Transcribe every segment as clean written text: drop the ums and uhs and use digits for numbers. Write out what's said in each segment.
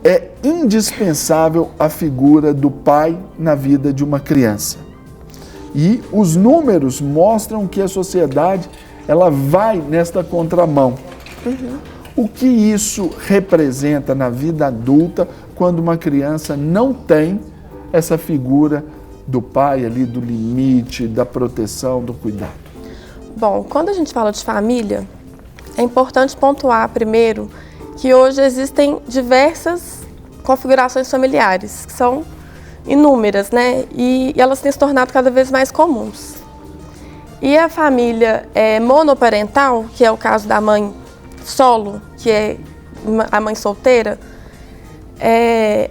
é indispensável a figura do pai na vida de uma criança. E os números mostram que a sociedade ela vai nesta contramão. O que isso representa na vida adulta quando uma criança não tem essa figura do pai ali, do limite, da proteção, do cuidado? Bom, quando a gente fala de família, é importante pontuar primeiro que hoje existem diversas configurações familiares, que são inúmeras, né? E elas têm se tornado cada vez mais comuns. E a família monoparental, que é o caso da mãe solo, que é a mãe solteira,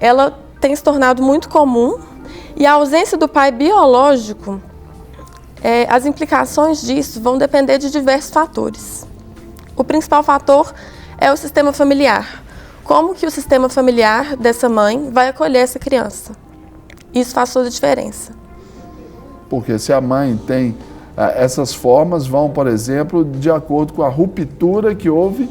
ela tem se tornado muito comum, e a ausência do pai biológico, as implicações disso vão depender de diversos fatores. O principal fator é o sistema familiar. Como que o sistema familiar dessa mãe vai acolher essa criança? Isso faz toda a diferença. Porque se a mãe tem essas formas, vão, por exemplo, de acordo com a ruptura que houve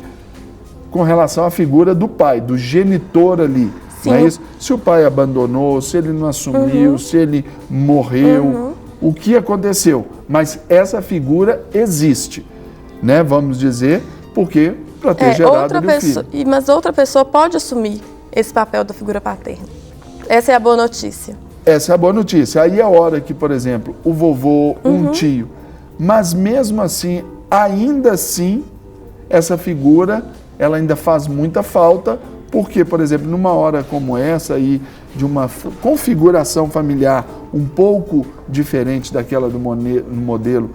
com relação à figura do pai, do genitor ali. Sim. Não é isso? Se o pai abandonou, se ele não assumiu, se ele morreu, o que aconteceu? Mas essa figura existe, né? Vamos dizer, porque para ter gerado ali o filho. Mas outra pessoa pode assumir esse papel da figura paterna. Essa é a boa notícia. Essa é a boa notícia. Aí é a hora que, por exemplo, o vovô, um tio, mas mesmo assim, ainda assim, essa figura, ela ainda faz muita falta, porque, por exemplo, numa hora como essa aí, de uma configuração familiar um pouco diferente daquela do modelo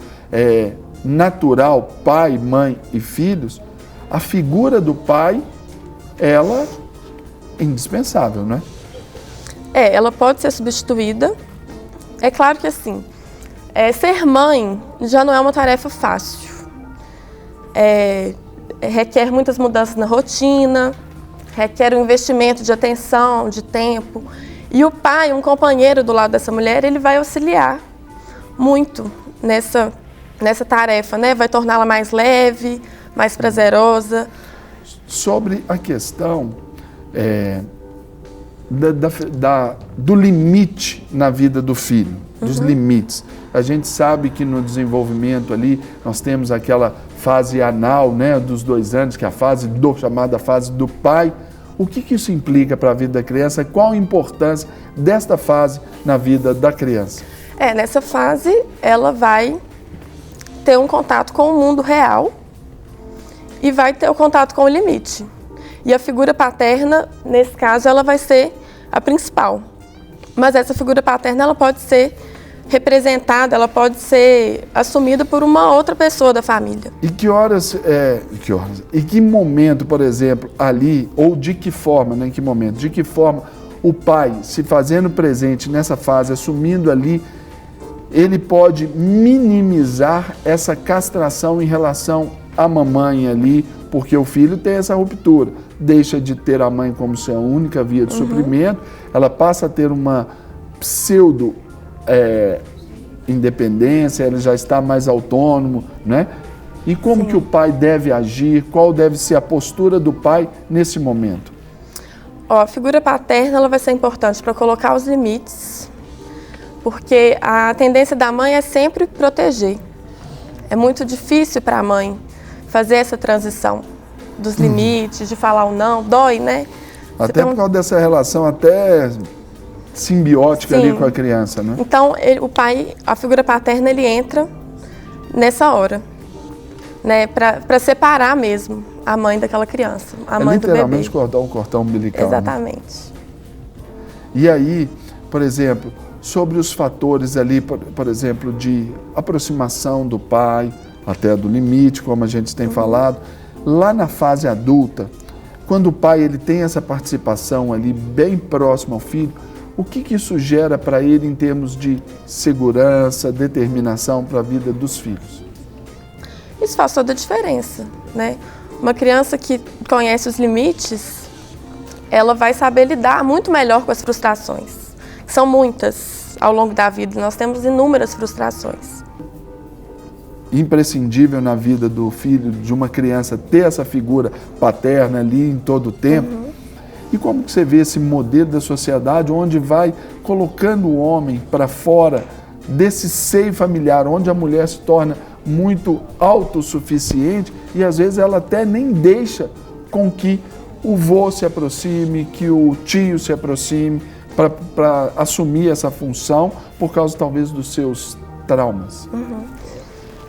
natural, pai, mãe e filhos, a figura do pai, ela é indispensável, não é? Ela pode ser substituída. É claro que assim, ser mãe já não é uma tarefa fácil. Requer muitas mudanças na rotina, requer um investimento de atenção, de tempo. E o pai, um companheiro do lado dessa mulher, ele vai auxiliar muito nessa tarefa, né? Vai torná-la mais leve, mais prazerosa. Sobre a questão do limite na vida do filho, dos limites. A gente sabe que no desenvolvimento ali, nós temos aquela fase anal, né, dos 2 anos, que é a chamada fase do pai. O que isso implica para a vida da criança? Qual a importância desta fase na vida da criança? Nessa fase, ela vai ter um contato com o mundo real e vai ter o contato com o limite. E a figura paterna, nesse caso, ela vai ser a principal. Mas essa figura paterna, ela pode ser representada, ela pode ser assumida por uma outra pessoa da família. E que horas, e que momento, por exemplo, ali, ou de que forma, né, em que momento, de que forma o pai, se fazendo presente nessa fase, assumindo ali, ele pode minimizar essa castração em relação à mamãe ali, porque o filho tem essa ruptura, deixa de ter a mãe como sua única via de suprimento, ela passa a ter uma pseudo independência, ele já está mais autônomo, né? E como que o pai deve agir, qual deve ser a postura do pai nesse momento? A figura paterna ela vai ser importante para colocar os limites, porque a tendência da mãe é sempre proteger. É muito difícil para a mãe fazer essa transição dos limites, de falar o não, dói, né? Até por causa dessa relação até simbiótica ali com a criança, né? Então, o pai, a figura paterna, ele entra nessa hora, né? Para separar mesmo a mãe daquela criança, a mãe do bebê. Literalmente cortar um cordão umbilical. Exatamente. Né? E aí, por exemplo, sobre os fatores ali, por exemplo, de aproximação do pai, até do limite, como a gente tem falado, lá na fase adulta, quando o pai ele tem essa participação ali bem próximo ao filho, o que isso gera para ele em termos de segurança, determinação para a vida dos filhos? Isso faz toda a diferença, né? Uma criança que conhece os limites, ela vai saber lidar muito melhor com as frustrações. São muitas ao longo da vida, nós temos inúmeras frustrações. Imprescindível na vida do filho, de uma criança, ter essa figura paterna ali em todo o tempo. E como que você vê esse modelo da sociedade onde vai colocando o homem para fora desse seio familiar, onde a mulher se torna muito autossuficiente e às vezes ela até nem deixa com que o vô se aproxime, que o tio se aproxime para assumir essa função por causa talvez dos seus traumas?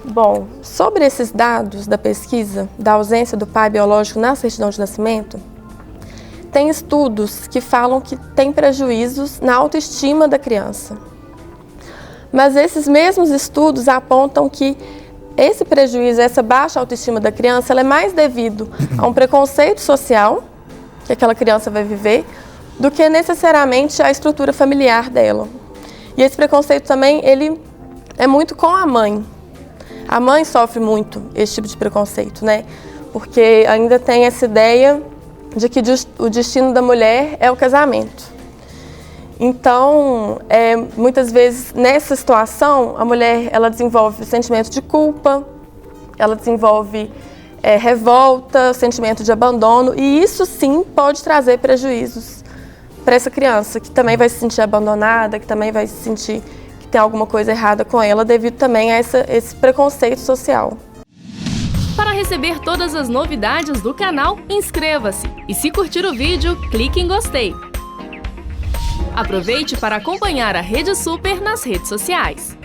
Bom, sobre esses dados da pesquisa da ausência do pai biológico na certidão de nascimento, tem estudos que falam que tem prejuízos na autoestima da criança. Mas esses mesmos estudos apontam que esse prejuízo, essa baixa autoestima da criança, ela é mais devido a um preconceito social que aquela criança vai viver do que necessariamente a estrutura familiar dela. E esse preconceito também, ele é muito com a mãe. A mãe sofre muito esse tipo de preconceito, né? Porque ainda tem essa ideia de que o destino da mulher é o casamento. Então, muitas vezes, nessa situação, a mulher ela desenvolve sentimento de culpa, ela desenvolve revolta, sentimento de abandono, e isso sim pode trazer prejuízos para essa criança, que também vai se sentir abandonada, que também vai se sentir que tem alguma coisa errada com ela, devido também a esse preconceito social. Para receber todas as novidades do canal, inscreva-se e, se curtir o vídeo, clique em gostei. Aproveite para acompanhar a Rede Super nas redes sociais.